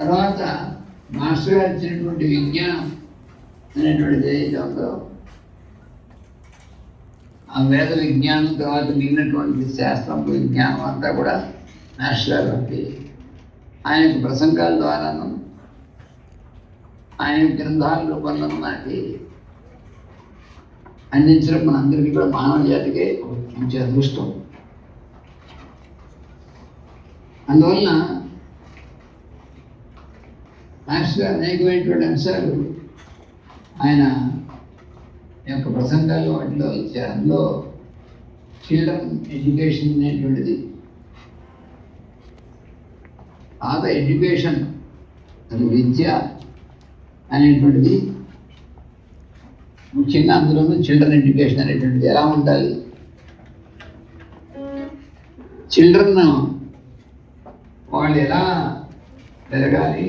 తర్వాత మాస్టర్ గారు ఇచ్చినటువంటి విజ్ఞానం అనేటువంటిది ఏదైతే ఉందో ఆ వేద విజ్ఞానం తర్వాత మిగిలినటువంటి శాస్త్రం విజ్ఞానం అంతా కూడా మాస్టర్ గారు బట్టి ఆయన యొక్క ప్రసంగాల ద్వారాను ఆయన గ్రంథాల రూపంలో మనకి అందించడం మనందరికీ కూడా మానవ జాతికి మంచి అదృష్టం. అందువలన మాస్టర్ గారు అనేకమైనటువంటి అంశాలు ఆయన యొక్క ప్రసంగాలు వాటిలో ఇచ్చారు. అందులో చిల్డ్రన్ ఎడ్యుకేషన్ అనేటువంటిది ఎడ్యుకేషన్ అది విద్య అనేటువంటిది ముఖ్యంగా అందులోనూ చిల్డ్రన్ ఎడ్యుకేషన్ అనేటువంటిది ఎలా ఉండాలి, చిల్డ్రన్ వాళ్ళు ఎలా పెరగాలి,